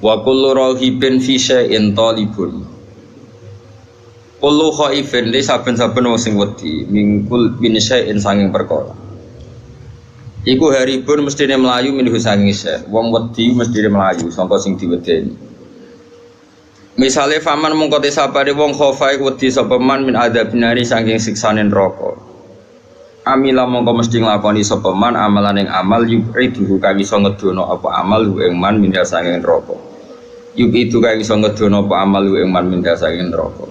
Wa kullu raghibin fi syai'in talibun. Kullu khaifin li saben-saben wong sing wedi mingkul bin syai'in sanging perkara. Iku haribun mestine melayu minhu sanging syai'. Wong wedi mestine melayu sangka sing diwedeni. Misale faman mongko te sapane wong khofa iku wedi sapa man min adzabinari saking siksane neraka. Amila mongko mesti nglakoni sapa man amalan ing amal yuridu kang iso ngedono apa amal ing man min saking neraka. Yuridu kang iso ngedono apa amal ing man min saking neraka.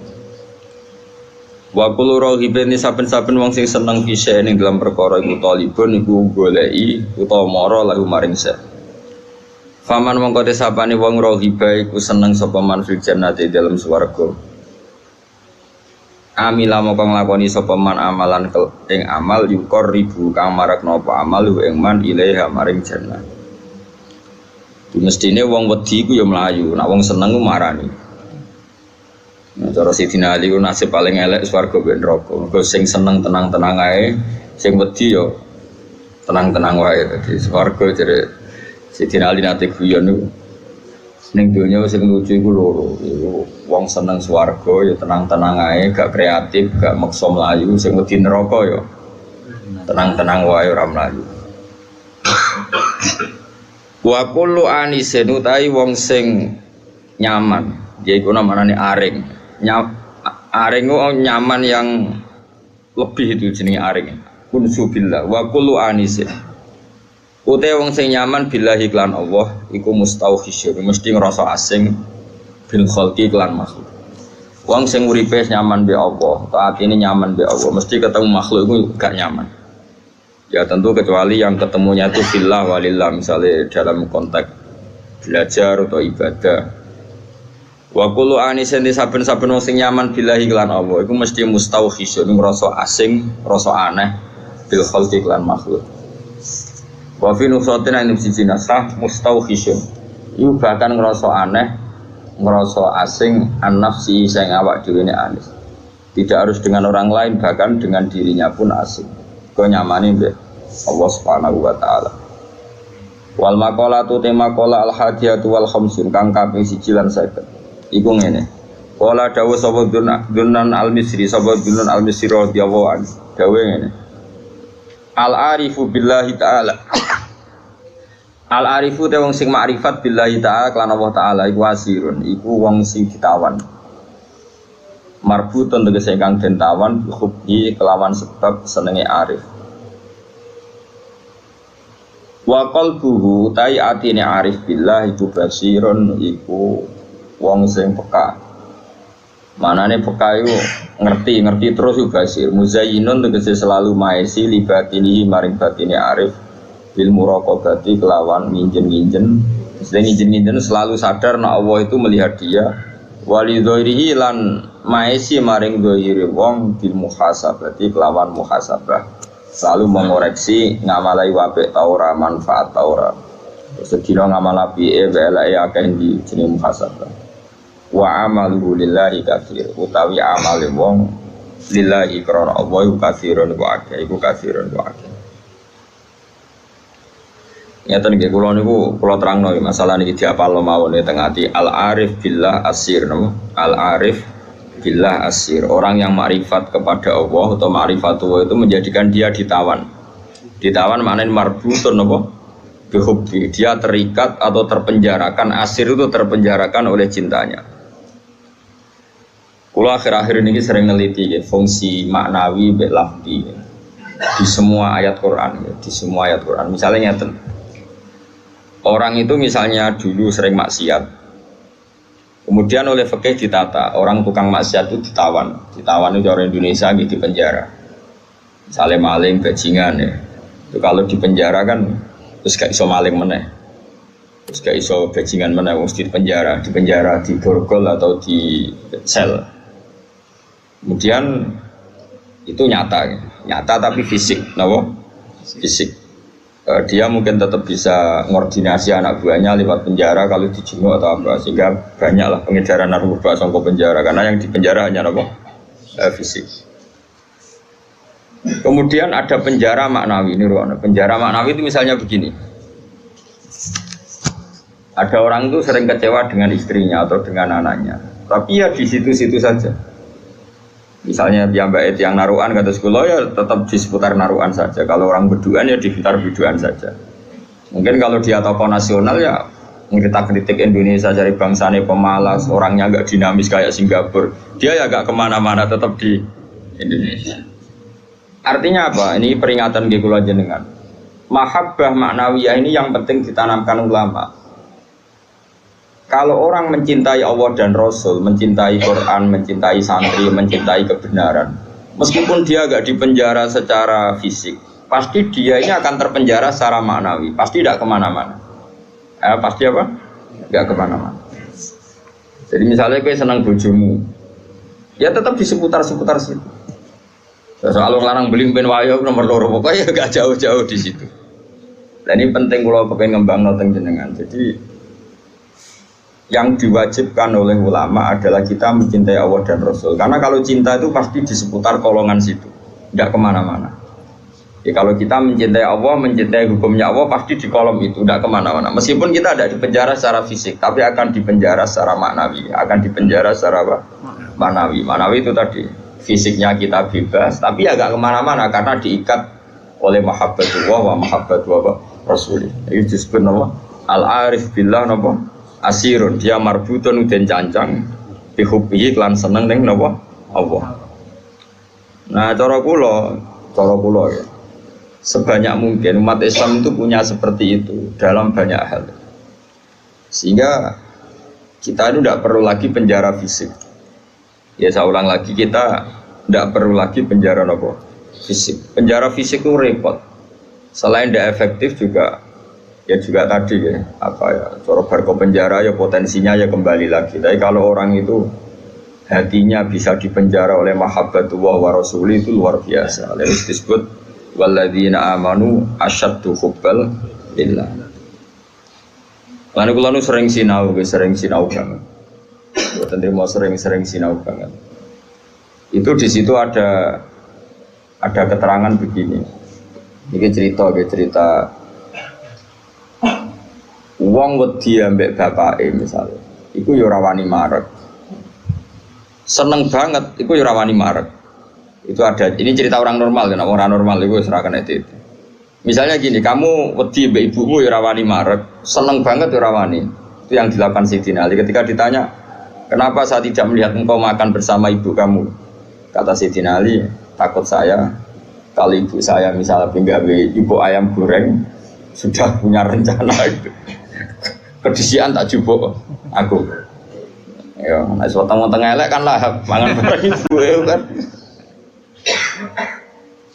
Wa kullu raghibin saben-saben wong sing seneng bisa ning dalam perkara iku talibun iku goleki utawa mara lahu maring se. Faman mongko te sapane wong raghiba iku seneng sapa man fil jannati dalam swarga. Amila mongko nglakoni sapa man amalan ing amal yukor ribu kang marakna apa amal ing man ilaiha maring jannah. Mestine wong wedi iku ya mlayu, nek wong seneng ku marani. Nah, cara Sidina Ali ku nasib paling elek swarga ben neraka. Mergo sing seneng tenang-tenang ae, sing wedi ya tenang-tenang wae. Dadi swarga jare Sidina Ali nate guyon niku. Ning donya sing lucu iku loro. Iku wong seneng swarga ya tenang-tenang ae, gak kreatif, gak maksa mlayu, sing wedi neraka ya tenang-tenang wae ora mlayu. Wa kullu anisin utahi wong sing nyaman, yaiku namane aring. Aring ku nyaman yang lebih itu jenenge aring. Kunsubillah wa kullu anisin. Ute wong sing nyaman billahi klan Allah iku mustauhisyur mesti ngrasa asing bil khalqi klan makhluk. Wong sing uripe nyaman be Allah, atine nyaman be Allah, mesti ketemu makhluk iku gak nyaman. Ya tentu kecuali yang ketemunya itu fillah walillah, misalnya dalam konteks belajar atau ibadah. Wa kullu anisin saben-saben wong sing nyaman billahi klan Allah iku mesti mustauhisyur ngrasa asing, rasa aneh bil khalqi klan makhluk. Wa fi nusatin an siji nasah mustauhisyun. Iku bahkan ngerasa aneh, ngerasa asing an-nafsi sing awak dhewe ne aneh. Tidak harus dengan orang lain, bahkan dengan dirinya pun asing. Kok nyamani mbek Allah Subhanahu wa taala. Wal maqalatu tema qala al hadiyatu wal khamsun kang kaping 1 lan 50. Iku ngene. Qala dawuh sapa Dunan al-Misri, sapa Dunan al-Misri radhiyallahu anhu. Dawuh ngene. Al-arifu billahi ta'ala. Al-arifu te wong sing makrifat billahi ta'ala lan Allah ta'ala iku asirun, iku wong sing ditawan. Marbutun tegese kang den tawan hubbi kelawan sebab senenge arif. Wa qalbuhu ta'i atine arif billah iku basirun, iku wong sing peka. Manane peka iku ngerti terus juga basir. Muzayyinun tegese selalu maesi libatini maring batine arif bil muraqabati kelawan nginjen-nginjen. Selain nginjen-nginjen selalu sadar nek Allah itu melihat dia. Wali dzairihi lan maesi maring dzairi wong bil muhasabati kelawan muhasabah. Selalu mengoreksi ngamalai wape ta ora, manfaat ta ora. Sedina ngamal apike wae eleke akeh di jeneng muhasabah. Wa amaluhu lillahi katsir utawi amale wong lillahi krana Allah iku katsirun wa akeh iku katsirun wa akeh. Nyata nggih kula niku kula terangno masalah niki diapalno mawon teng ati al arif billah asir napa al arif billah asir, orang yang makrifat kepada Allah atau makrifatu itu menjadikan dia ditawan. Ditawan maknanya marbutun napa bihubbi, dia terikat atau terpenjarakan. Asir itu terpenjarakan oleh cintanya. Kula akhir-akhir ini sering neliti fungsi maknawi mbek lafzi di semua ayat Quran, di semua ayat Quran. Misalnya nyata, orang itu misalnya dulu sering maksiat, kemudian oleh fikih ditata, orang tukang maksiat itu ditawan itu orang Indonesia gitu di penjara. Misalnya maling, bajingan ya, itu kalau di penjara kan terus gak iso maling meneh, terus gak iso bajingan meneh, mesti di penjara, di borgol atau di sel. Kemudian itu nyata tapi fisik, fisik. Dia mungkin tetap bisa ngordinasi anak buahnya lewat penjara kalau dijenguk atau apa, sehingga banyaklah pengedaran narkoba sangko penjara karena yang di penjara hanya fisik. Kemudian ada penjara maknawi, ini ruang penjara maknawi itu misalnya begini. Ada orang itu sering kecewa dengan istrinya atau dengan anaknya. Tapi ya di situ-situ saja. Misalnya Mbak yang naruhan kata sekolah ya tetap di seputar naruhan saja. Kalau orang berduaan ya di sekitar berduaan saja. Mungkin kalau dia tokoh nasional ya kita kritik Indonesia dari bangsanya pemalas, orangnya agak dinamis kayak Singapura. Dia ya agak kemana-mana tetap di Indonesia. Artinya apa? Ini peringatan di kula jenengan. Mahabbah maknawiyah ini yang penting ditanamkan ulama. Kalau orang mencintai Allah dan Rasul, mencintai Quran, mencintai santri, mencintai kebenaran, meskipun dia agak dipenjara secara fisik, pasti dia ini akan terpenjara secara maknawi, pasti tidak kemana-mana. Pasti apa? Tidak kemana-mana. Jadi misalnya gue senang bojomu, ya tetap di seputar-seputar situ. Soal larang beli ben wayo nomor loro, pokoknya gak jauh-jauh di situ. Dan ini penting kalau pengen ngembang noteng jenengan. Jadi yang diwajibkan oleh ulama adalah kita mencintai Allah dan Rasul. Karena kalau cinta itu pasti di seputar kolongan situ, tidak kemana-mana. Ya, kalau kita mencintai Allah, mencintai hukumnya Allah, pasti di kolom itu, tidak kemana-mana. Meskipun kita tidak dipenjara secara fisik, tapi akan dipenjara secara maknawi. Akan dipenjara secara apa? Maknawi. Maknawi itu tadi, fisiknya kita bebas, tapi agak kemana-mana karena diikat oleh mahabbatullah wa mahabbatullah Rasulih. Itu disebut nama al-arif billah nama asirun, dia marbutun dan cancang bihubbihi klan seneng ning napa Allah. Nah, cara kula ya. Sebanyak mungkin umat Islam itu punya seperti itu dalam banyak hal. Sehingga kita itu tidak perlu lagi penjara fisik. Ya saya ulang lagi, kita tidak perlu lagi penjara napa fisik. Penjara fisik itu repot. Selain tidak efektif juga ya juga tadi ya apa ya cara barco penjara ya potensinya ya kembali lagi. Tapi kalau orang itu hatinya bisa dipenjara oleh mahabbatullah wa rasuli itu luar biasa. Lalu disebut walladzina amanu asyaddu hubbal lillah. Lan kula nu sering sinau banget. Mboten trimo sering sinau banget. Itu di situ ada keterangan begini. Ini cerita wong wedi ambek bapake misalnya, iku ya ora wani marek. Seneng banget, iku ya ora wani marek. Itu ada, ini cerita orang normal kan, orang normal itu serahkan itu. Misalnya gini, kamu wedi ambek ibumu ya ora wani marek, seneng banget ya ora wani. Itu yang dilakukan Sayyidina Ali ketika ditanya, kenapa saya tidak melihat engkau makan bersama ibu kamu? Kata Sayyidina Ali, takut saya kalau ibu saya misalnya penggawe ibu ayam goreng sudah punya rencana itu. Kedisian tak jupuk aku. Ya, nek weteng-weteng elek kan lah mangan bareng ibu kan.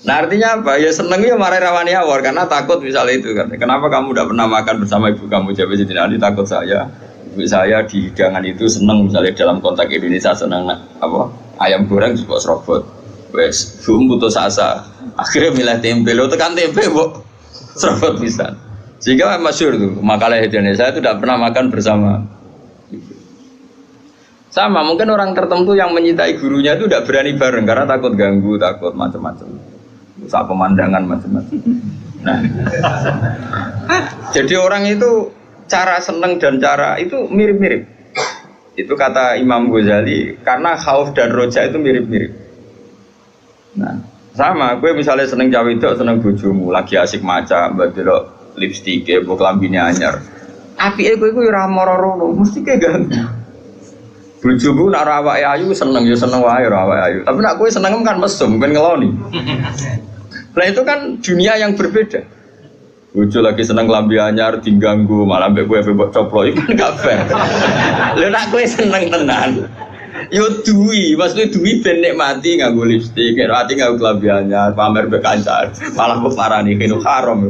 Nah artinya apa? Ya seneng ya marai rawani awor karena takut misalnya itu kan. Kenapa kamu tidak pernah makan bersama ibu kamu? Jawab Sayyidina Ali, takut saya. Ibu saya di hidangan itu seneng misalnya dalam konteks Indonesia seneng apa? Ayam goreng juga serobot. Wes, bum putus asa. Akhirnya milih tempe. Lo tekan tempe, Bu. Serobot bisa. Sehingga masyhur tuh makalah Indonesia itu tidak pernah makan bersama. Sama mungkin orang tertentu yang mencintai gurunya itu tidak berani bareng karena takut ganggu, takut macam-macam, rusak pemandangan macam-macam. Nah, jadi orang itu cara seneng dan cara itu mirip-mirip. Itu kata Imam Ghazali karena khauf dan roja itu mirip-mirip. Nah, sama gue misalnya seneng cawe itu seneng bojomu lagi asik maca mbak lipstik ya, buat lambine anyar. Api gue ora moro-moro, mesti kayak ganteng. Bojomu nak awake ayu seneng ya seneng wae ora awake ayu. Tapi nak kowe seneng kan mesum, ben ngeloni. Nah itu kan dunia yang berbeda. Bojo lagi seneng lambi anyar diganggu, malah mbek kowe mbok coplok iku kan gak fair. Lha nak kowe seneng tenan. Yo duwi, maksudnya duwi ben nikmati nganggo lipstik, nikmati nganggo klambi anyar, pamer mbek kancan. Malah kok parani kene haram.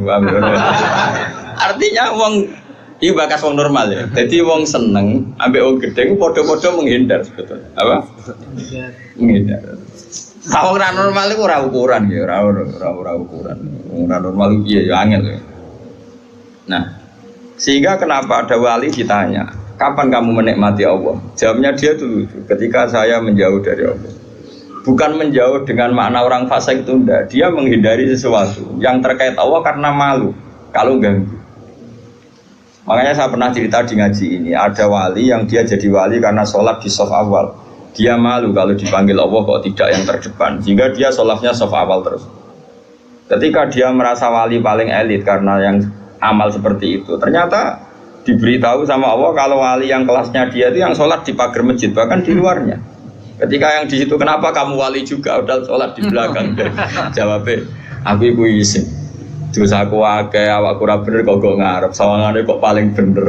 Artinya wong iki bakas wong normal ya. Jadi wong seneng ambek wong gedhe ku padha-padha menghindar sebetulnya. Apa? Menghindar. Wong ora normal iku ora ukuran ya, ora ukuran. Wong ora normal piye ya angel ya. Nah, sehingga kenapa ada wali ditanya, kapan kamu menikmati Allah? Jawabnya dia dulu, ketika saya menjauh dari Allah. Bukan menjauh dengan makna orang fasik itu enggak. Dia menghindari sesuatu yang terkait Allah karena malu kalau ganggu. Makanya saya pernah cerita di ngaji ini, ada wali yang dia jadi wali karena sholat di shaf awal. Dia malu kalau dipanggil Allah kok tidak yang terdepan, sehingga dia sholatnya shaf awal terus. Ketika dia merasa wali paling elit karena yang amal seperti itu, ternyata diberitahu sama Allah kalau wali yang kelasnya dia itu yang sholat di pagar masjid, bahkan di luarnya. Ketika yang di situ, kenapa kamu wali juga udah sholat di belakang? Jawabnya, aku ibu izin. Terus aku akeh awakku ora bener kok ngarep sawangane kok paling bener.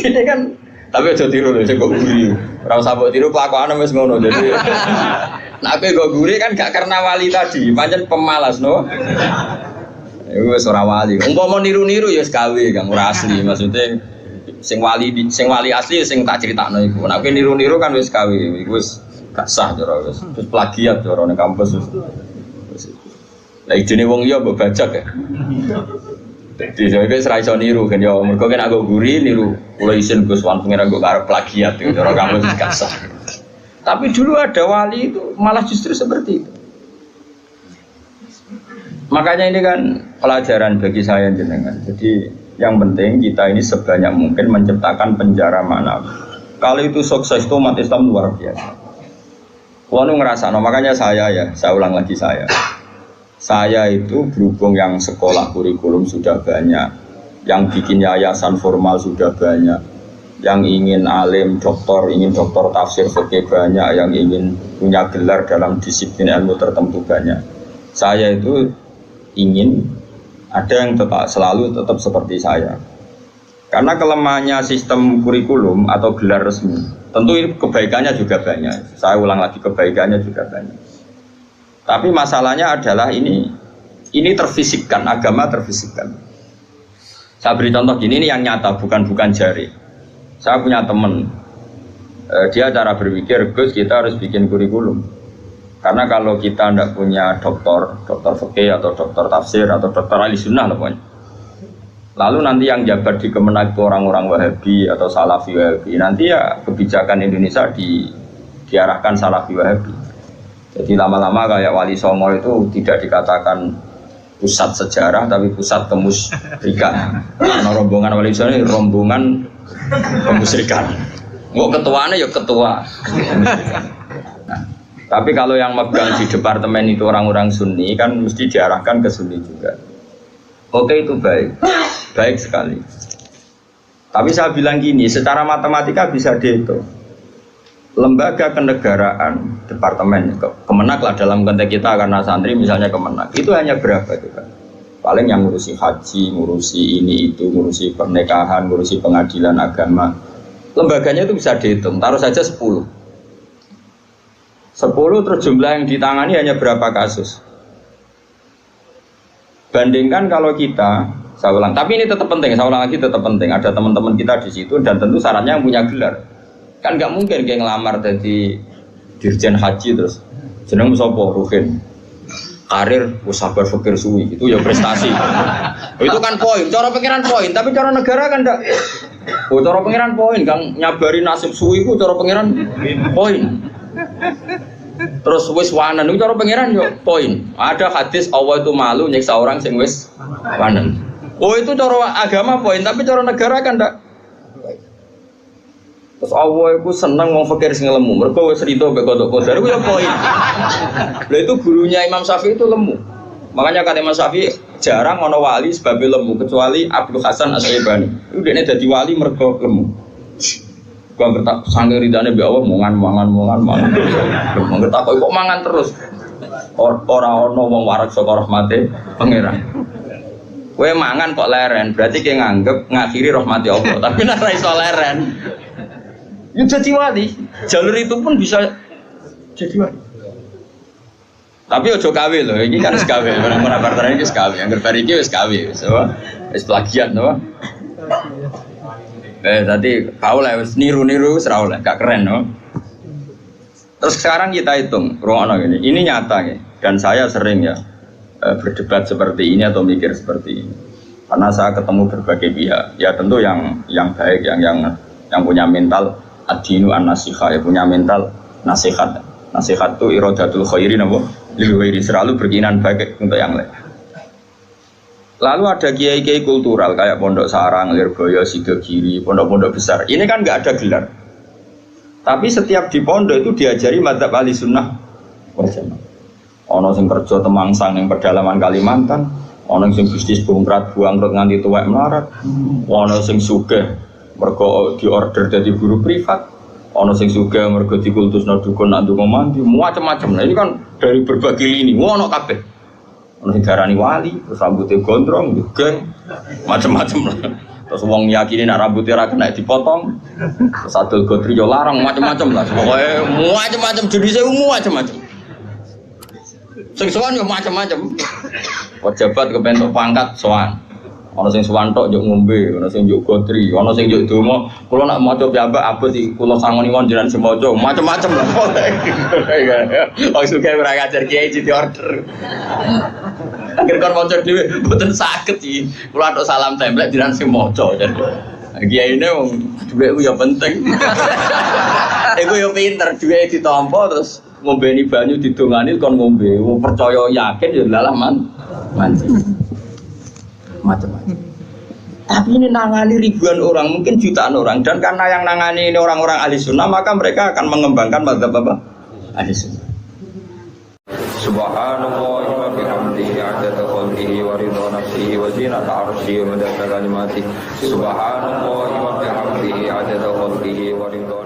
ini kan tapi aja tiru lho sing kok guri. Ora usah mbok tiru kelakuane wis ngono. Jadi nek aku kok guri kan gak karena wali tadi, pancen pemalas no. Iku wis ora wali. Umpama niru-niru ya wis gawe Kang ora asli. Maksudnya sing wali asli sing tak critakno iku. Nek niru-niru kan wis gawe. Iku wis gak sah cara wis. Terus plagiat cara ning kampus wis. Lah ijine wong liya mbok bajak ya. Dadi saya wis ra iso niru kan ya mergo kan aku guri niru kula isin Gus Wan pengen aku karep plagiat itu cara kamu gak sah. Tapi dulu ada wali itu malah justru seperti itu. Makanya ini kan pelajaran bagi saya jenengan. Jadi yang penting kita ini sebanyak mungkin menciptakan penjara manawi. Kalau itu sukses itu umat Islam luar biasa. Kalau ngerasa, makanya saya ulang lagi saya itu berhubung yang sekolah kurikulum sudah banyak, yang bikin yayasan formal sudah banyak, yang ingin alim, ingin doktor tafsir fikih banyak, yang ingin punya gelar dalam disiplin ilmu tertentu banyak. Saya itu ingin ada yang selalu tetap seperti saya. Karena kelemahannya sistem kurikulum atau gelar resmi, tentu ini kebaikannya juga banyak. Saya ulang lagi, kebaikannya juga banyak. Tapi masalahnya adalah ini terfisikkan, agama terfisikkan. Saya beri contoh gini, ini yang nyata, bukan jari. Saya punya teman, dia cara berpikir, Gus kita harus bikin kurikulum. Karena kalau kita tidak punya dokter fikih atau dokter tafsir atau dokter ahli sunnah lah pokoknya. Lalu nanti yang jabat di Kemenak itu orang-orang Wahabi atau Salafi Wahabi. Nanti ya kebijakan Indonesia diarahkan Salafi Wahabi. Jadi lama-lama kayak Wali Songo itu tidak dikatakan pusat sejarah tapi pusat kemusyrikan. Karena rombongan Wali Songo ini rombongan kemusyrikan. Mau ketuanya ya ketua. Nah, tapi kalau yang megang di departemen itu orang-orang Sunni kan mesti diarahkan ke Sunni juga. Oke itu baik sekali. Tapi saya bilang gini, secara matematika bisa dihitung. Lembaga kenegaraan, departemen, Kemenak lah dalam konteks kita karena santri misalnya Kemenak, itu hanya berapa itu kan? Paling yang ngurusi haji, ngurusi ini itu, ngurusi pernikahan, ngurusi pengadilan agama. Lembaganya itu bisa dihitung, taruh saja 10 terus jumlah yang ditangani hanya berapa kasus. Bandingkan kalau kita, saya ulang, tapi ini tetap penting, saya ulang lagi tetap penting. Ada teman-teman kita di situ dan tentu syaratnya yang punya gelar. Kan nggak mungkin kayak ngelamar jadi dirjen haji terus jeneng sopo Ruhin karir usabar fakir suwi itu ya prestasi. Itu kan poin, cara pengiran poin, tapi cara negara kan enggak. Cara pengiran poin, Kang nyabari nasib suwi itu cara pengiran poin. Terus wis wanen itu cara pengiran yo poin. Ada hadis Allah itu malu nyiksa orang sing wis wanen. Oh itu cara agama poin, tapi cara negara kan enggak. Terus Allah itu senang mau fakir sing lemu. Mergo wis rido mbek kodok kodar iku ya poin. Lah itu gurunya Imam Syafi'i itu lemu. Makanya kata Imam Syafi'i jarang ana wali sebab lemu kecuali Abdul Hasan Asy-Syaibani. Itu dekne dadi wali mergo lemu. Gua ngertak sange ridane mbek Allah mangan. Ngertak kok mangan terus. Ora ana wong warak saka rahmate pangeran. Kowe mangan kok leren, berarti kowe nganggep ngakhiri rahmati Allah. Tapi nek ora iso leren ya jadi wali, jalur itu pun bisa jadi wali. Tapi ojo kawe loh, ini kan sekawe, orang-orang partner ini sekawe, yang berbariki wis kawe, wis plagiat, no? Tadi kau lah, niru-niru serau lah, gak keren, no? Terus sekarang kita hitung, ini nyata, ya. Dan saya sering ya berdebat seperti ini atau mikir seperti ini, karena saya ketemu berbagai pihak, ya tentu yang baik, yang punya mental ad-dinu an-nasiha, ya punya mental nasihat. Nasihat itu iradatul khairi napa? Lil khairi, selalu berkeinginan baik untuk yang lain. Lalu ada kiai-kiai kultural kayak Pondok Sarang, Lirboyo, Sidogiri, pondok-pondok besar. Ini kan nggak ada gelar. Tapi setiap di pondok itu diajari madzhab ahli sunnah wal jamaah. Ono sing kerja temangsang yang pedalaman Kalimantan, ono sing bisnis bongkrat buangkrut nganti tuwek melarat, ono sing sugih mergo diorder dari guru privat, ono sing sugih mergo dikultusno dukun nak ndonga mandi, macam-macam. Nah ini kan dari berbagai lini, ono kabeh. Ono sing darani wali, terus rambutnya gondrong, geng, macam-macam. Terus wong yakini nak rambutnya ora kena dipotong. Terus adol gotri yo larang macam-macam lah. Pokoke macam-macam jenisnya macam-macam. Sing sowan yo macam-macam. Pejabat kepentok pangkat sowan. Ana sing sowan tok yo ngombe, ana sing yo gotri, ana sing yo donga. Kula nak maca piyambak abot iki kula sangoni wong jenengan sing maca macam-macam lah. Wong suka ora ngajar kiai di order. Akhir kon maca dhewe mboten saged iki. Kula tok salam template jenengan sing maca. Kiyaine wong dhuwit ku ya penting. Iku yo pinter, dhuwit ditampa terus ngombeni banyu didongani kon ngombe. Wong percaya yakin ya lalah mancing. Macam-macam. Tapi ini nangani ribuan orang, mungkin jutaan orang, dan karena yang nangani ini orang-orang ahli sunnah, maka mereka akan mengembangkan madzhab apa? Ahli sunnah. Subhanallah wa bihamdihi adada khalqihi wa ridha nafsihi wa zinata arsyihi wa midada kalimatihi. Subhanallah wa bihamdihi adada khalqihi wa ridha